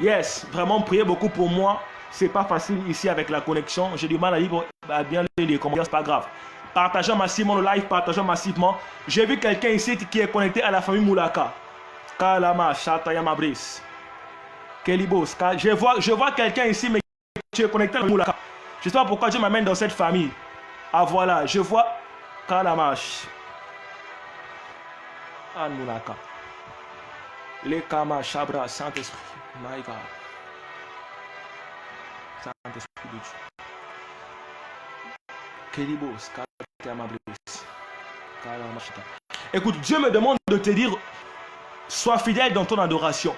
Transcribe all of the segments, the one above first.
Yes, vraiment, priez beaucoup pour moi. C'est pas facile ici avec la connexion. J'ai du mal à bien lire les commentaires, c'est pas grave. Partageons massivement le live, partageons massivement. J'ai vu quelqu'un ici qui est connecté à la famille Moulaka. Kalama, Chatayama Brice. Kelibos. Je vois quelqu'un ici, mais tu es connecté à la famille Moulaka. Je ne sais pas pourquoi Dieu m'amène dans cette famille. Ah voilà, je vois Kalamash. Anne Moulaka. Les Kama, Chabra, Saint-Esprit. My God. Saint-Esprit de Dieu. Kelibos, Chatayama Brice. Kalamashita. Écoute, Dieu me demande de te dire, sois fidèle dans ton adoration.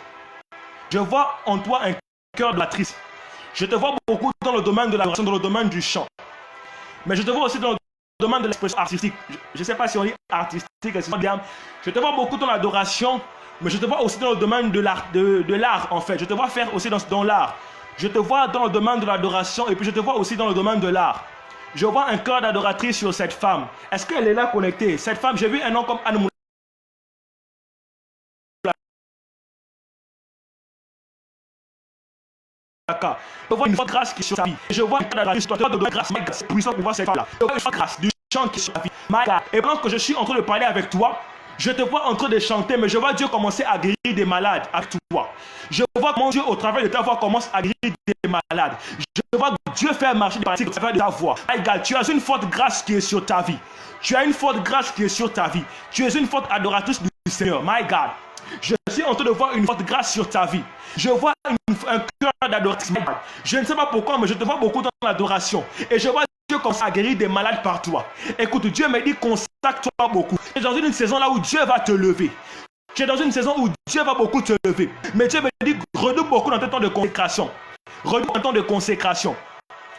Je vois en toi un cœur d'adoratrice. Je te vois beaucoup dans le domaine de l'adoration, dans le domaine du chant. Mais je te vois aussi dans le domaine de l'expression artistique. Je ne sais pas si on dit artistique, je te vois beaucoup dans l'adoration, mais je te vois aussi dans le domaine de l'art, en fait. Je te vois faire aussi dans l'art. Je te vois dans le domaine de l'adoration et puis je te vois aussi dans le domaine de l'art. Je vois un cœur d'adoratrice sur cette femme. Est-ce qu'elle est là connectée? Cette femme, j'ai vu un nom comme Anne Moulaka. Je vois une forte grâce qui est sur sa vie. Je vois une grâce puissante pour voir cette femme-là. Je vois une forte grâce du chant qui est sur sa vie. Et pendant que je suis en train de parler avec toi, je te vois en train de chanter, mais je vois Dieu commencer à guérir des malades avec toi. Je vois comment Dieu, au travers de ta voix, commence à guérir des malades. Je vois Dieu faire marcher des paralysés au travers de ta voix. Tu as une forte grâce qui est sur ta vie. Tu as une forte grâce qui est sur ta vie. Tu es une forte adoratrice du Seigneur. My God. Je suis en train de voir une forte grâce sur ta vie. Je vois un cœur d'adoration. Je ne sais pas pourquoi, mais je te vois beaucoup dans l'adoration. Et je vois Dieu commencer à guérir des malades par toi. Écoute, Dieu me dit consacre-toi beaucoup. Tu es dans une saison là où Dieu va te lever. Tu es dans une saison où Dieu va beaucoup te lever. Mais Dieu me dit redouble beaucoup dans tes temps de consécration. Redouble dans tes temps de consécration.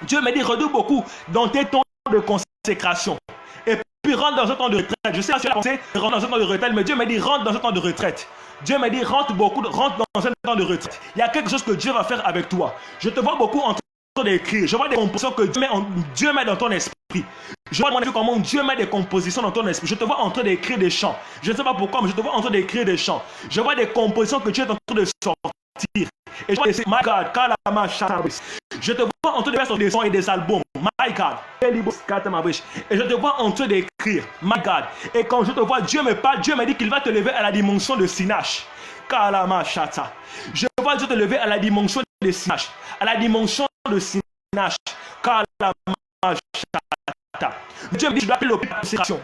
Dieu me dit redouble beaucoup dans tes temps de consécration. Et puis rentre dans un temps de retraite. Je sais que tu as pensé rentre dans un temps de retraite, mais Dieu me dit rentre dans un temps de retraite. Dieu me dit rentre dans un temps de retraite. Il y a quelque chose que Dieu va faire avec toi. Je te vois beaucoup en train d'écrire. Je vois des compositions que Dieu met dans ton esprit. Je vois comment Dieu met des compositions dans ton esprit. Je te vois en train d'écrire des chants. Je ne sais pas pourquoi, mais je te vois en train d'écrire des chants. Je vois des compositions que Dieu est en train de sortir. Et je vois my God, Kalama Shatabis. Je te vois en train de faire des sons et des albums. My God. Et je te vois en train d'écrire. My God. Et quand je te vois, Dieu me parle, Dieu me dit qu'il va te lever à la dimension de Sinach. Kalama Shata. Je vois Dieu te lever à la dimension de Sinach. À la dimension de Sinach. Kalama Shata. Dieu me dit, tu dois payer le prix par la consécration.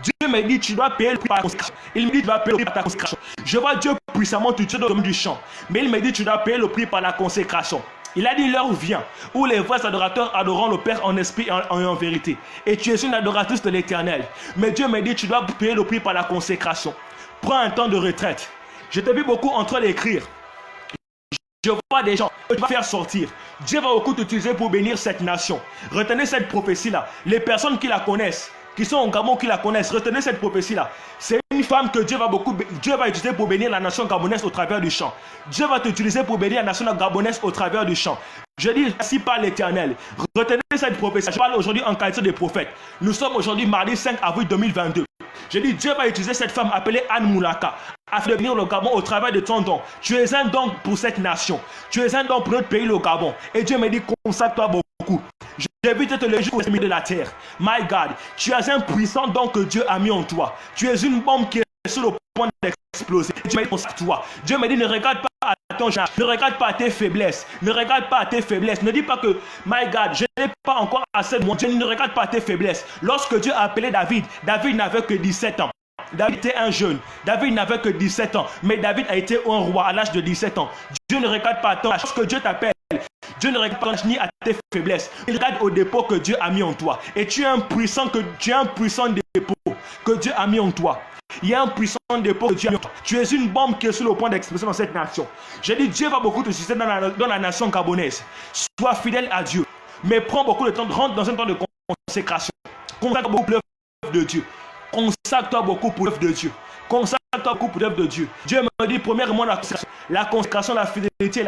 Dieu me dit, tu dois payer le prix par la consécration. Il me dit, tu dois payer le prix par ta consécration. Je vois Dieu puissamment t'utiliser dans le domaine du chant. Mais il me dit, tu dois payer le prix par la consécration. Il a dit, l'heure vient où les vrais adorateurs adoreront le Père en esprit et en vérité. Et tu es une adoratrice de l'Éternel. Mais Dieu me dit, tu dois payer le prix par la consécration. Prends un temps de retraite. Je t'ai vu beaucoup en train d'écrire. Je vois des gens que tu vas faire sortir. Dieu va beaucoup t'utiliser pour bénir cette nation. Retenez cette prophétie-là. Les personnes qui la connaissent, qui sont au Gabon, qui la connaissent, retenez cette prophétie-là. C'est une femme que Dieu va utiliser pour bénir la nation gabonaise au travers du chant. Dieu va t'utiliser pour bénir la nation gabonaise au travers du chant. Je dis ainsi par l'Éternel. Retenez cette prophétie. Je parle aujourd'hui en qualité de prophète. Nous sommes aujourd'hui mardi 5 avril 2022. Je dis Dieu va utiliser cette femme appelée Anne Moulaka afin de bénir le Gabon au travers de ton don. Tu es un don pour cette nation. Tu es un don pour notre pays, le Gabon. Et Dieu me dit consacre-toi beaucoup. J'ai vu te lever jusqu'au milieu de la terre. My God, tu as un puissant don que Dieu a mis en toi. Tu es une bombe qui est sur le point d'exploser. Dieu me dit consacre-toi. Dieu me dit ne regarde pas à ton genre, ne regarde pas à tes faiblesses. Ne regarde pas à tes faiblesses. Ne dis pas que, my God, je n'ai pas encore assez de moi. Dieu ne regarde pas à tes faiblesses. Lorsque Dieu a appelé David, David n'avait que 17 ans. David était un jeune. David n'avait que 17 ans. Mais David a été un roi à l'âge de 17 ans. Dieu ne regarde pas à ton âge. Lorsque Dieu t'appelle, Dieu ne regarde pas ni à tes faiblesses. Il regarde au dépôt que Dieu a mis en toi. Et tu es un puissant dépôt que Dieu a mis en toi. Il y a un puissant dépôt que Dieu a mis en toi. Tu es une bombe qui est sur le point d'exploser dans cette nation. J'ai dit Dieu va beaucoup te susciter dans la nation gabonaise. Sois fidèle à Dieu. Mais prends beaucoup de temps, rentre dans un temps de consécration. Consacre beaucoup pour l'œuvre de Dieu. Consacre-toi beaucoup pour l'œuvre de Dieu. Consacre-toi beaucoup pour l'œuvre de Dieu. Dieu me dit premièrement la consécration, la fidélité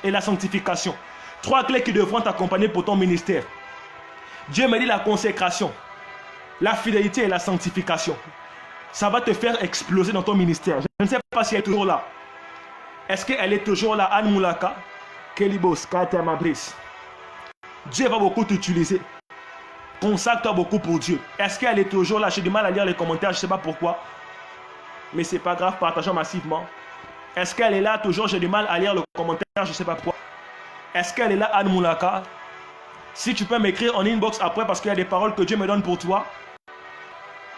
et la sanctification. 3 clés qui devront t'accompagner pour ton ministère. Dieu me dit la consécration, la fidélité et la sanctification. Ça va te faire exploser dans ton ministère. Je ne sais pas si elle est toujours là. Est-ce qu'elle est toujours là, Anne Moulaka? Kelibos, Katamabris. Dieu va beaucoup t'utiliser. Consacre-toi beaucoup pour Dieu. Est-ce qu'elle est toujours là? J'ai du mal à lire les commentaires, je ne sais pas pourquoi. Mais c'est pas grave, partageons massivement. Est-ce qu'elle est là toujours? J'ai du mal à lire le commentaire, je ne sais pas pourquoi. Est-ce qu'elle est là, Anne Moulaka? Si tu peux m'écrire en inbox après parce qu'il y a des paroles que Dieu me donne pour toi.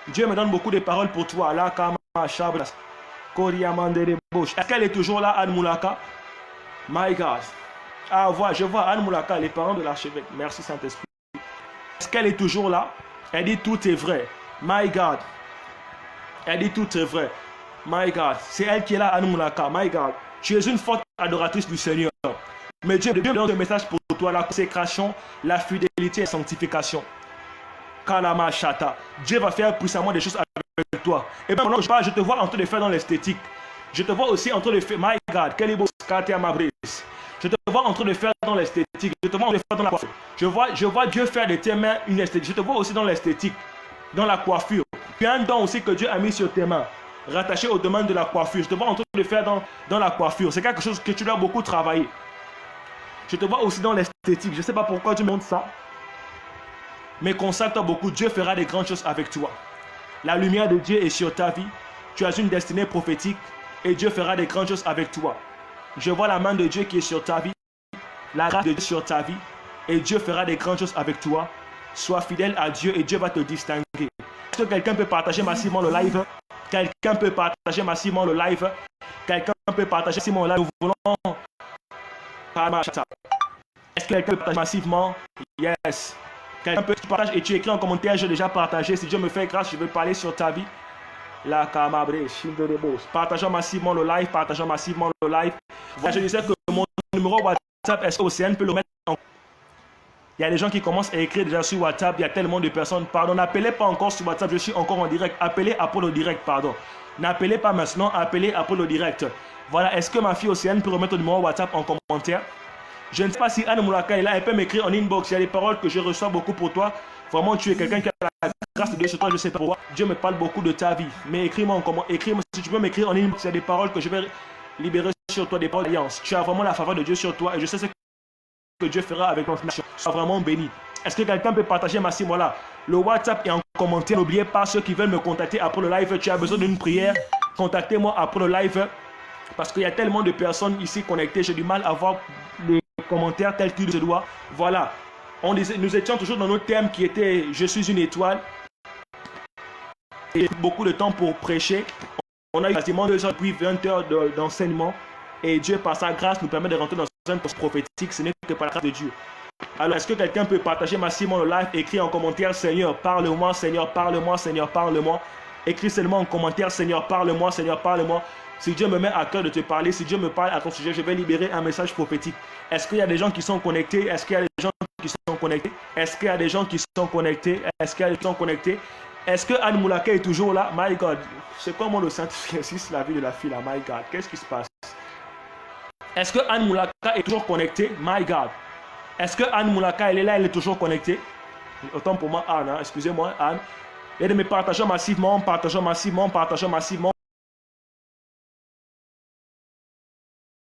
Dieu me donne beaucoup de paroles pour toi. Là, Kama, Chabras, Koriamandere Bosch. Est-ce qu'elle est toujours là, Anne Moulaka? My God. Ah, je vois Anne Moulaka, les parents de l'archevêque. Merci Saint-Esprit. Est-ce qu'elle est toujours là? Elle dit tout est vrai. My God. Elle dit tout est vrai. My God. C'est elle qui est là, Anne Moulaka. My God. Tu es une forte adoratrice du Seigneur. Mais Dieu donne un message pour toi, la consécration, la fidélité et la sanctification. Kalama Shata. Dieu va faire puissamment des choses avec toi. Et bien pendant que je parle, je te vois en train de faire dans l'esthétique. Je te vois aussi en train de faire, my God, je te vois en train de faire dans l'esthétique. Je te vois en train de faire dans la coiffure. Je vois Dieu faire de tes mains une esthétique. Je te vois aussi dans l'esthétique, dans la coiffure. Tu as un don aussi que Dieu a mis sur tes mains, rattaché au domaine de la coiffure. Je te vois en train de faire dans la coiffure. C'est quelque chose que tu dois beaucoup travailler. Je te vois aussi dans l'esthétique. Je ne sais pas pourquoi tu me montres ça. Mais consacre-toi beaucoup. Dieu fera des grandes choses avec toi. La lumière de Dieu est sur ta vie. Tu as une destinée prophétique. Et Dieu fera des grandes choses avec toi. Je vois la main de Dieu qui est sur ta vie. La grâce de Dieu sur ta vie. Et Dieu fera des grandes choses avec toi. Sois fidèle à Dieu et Dieu va te distinguer. Est-ce que quelqu'un peut partager massivement le live? Quelqu'un peut partager massivement le live? Quelqu'un peut partager massivement le live? Nous voulons... Est-ce que quelqu'un peut partager massivement? Yes. Quelqu'un peut partager et tu écris en commentaire, j'ai déjà partagé. Si Dieu me fait grâce, je vais parler sur ta vie. La Kamabre, partageons massivement le live, partageons massivement le live. Voilà, je disais que mon numéro WhatsApp, est-ce que Océane peut le mettre en... Il y a des gens qui commencent à écrire déjà sur WhatsApp, il y a tellement de personnes. Pardon, n'appelez pas encore sur WhatsApp, je suis encore en direct. Appelez Apollo direct, pardon. N'appelez pas maintenant, appelez Apollo direct. Voilà, est-ce que ma fille Océane peut remettre le numéro WhatsApp en commentaire? Je ne sais pas si Anne Moulaka est là, elle peut m'écrire en inbox. Il y a des paroles que je reçois beaucoup pour toi. Vraiment, tu es quelqu'un qui a la grâce de Dieu sur toi, je ne sais pas pourquoi. Dieu me parle beaucoup de ta vie. Mais écris-moi en comment. Écris-moi si tu peux m'écrire en inbox. Il y a des paroles que je vais libérer sur toi, des paroles d'alliance. Tu as vraiment la faveur de Dieu sur toi et je sais ce que Dieu fera avec ton nation. Sois vraiment béni. Est-ce que quelqu'un peut partager massivement là? Le WhatsApp est en commentaire. N'oubliez pas ceux qui veulent me contacter après le live. Tu as besoin d'une prière. Contactez-moi après le live. Parce qu'il y a tellement de personnes ici connectées. J'ai du mal à voir les commentaires tels qu'il se doit. Voilà. Nous étions toujours dans notre thème qui était « Je suis une étoile ». Et beaucoup de temps pour prêcher. On a eu quasiment 2 heures puis 20 heures d'enseignement. Et Dieu, par sa grâce, nous permet de rentrer dans un poste prophétique. Ce n'est que par la grâce de Dieu. Alors, est-ce que quelqu'un peut partager massivement le live? Écris en commentaire « Seigneur, parle-moi, Seigneur, parle-moi, Seigneur, parle-moi ». Écris seulement en commentaire « Seigneur, parle-moi, Seigneur, parle-moi ». Si Dieu me met à cœur de te parler, si Dieu me parle à ton sujet, je vais libérer un message prophétique. Est-ce qu'il y a des gens qui sont connectés? Est-ce qu'il y a des gens qui sont connectés? Est-ce qu'il y a des gens qui sont connectés? Est-ce qu'il y a des gens qui sont connectés? Est-ce que Anne Moulaka est toujours là? My God. C'est comment le Saint-Francis, la vie de la fille là? My God. Qu'est-ce qui se passe? Est-ce que Anne Moulaka est toujours connectée? My God. Est-ce que Anne Moulaka, elle est là, elle est toujours connectée? Autant pour moi, Anne. Hein? Excusez-moi, Anne. Et de me partager massivement, partageons massivement, partageons massivement.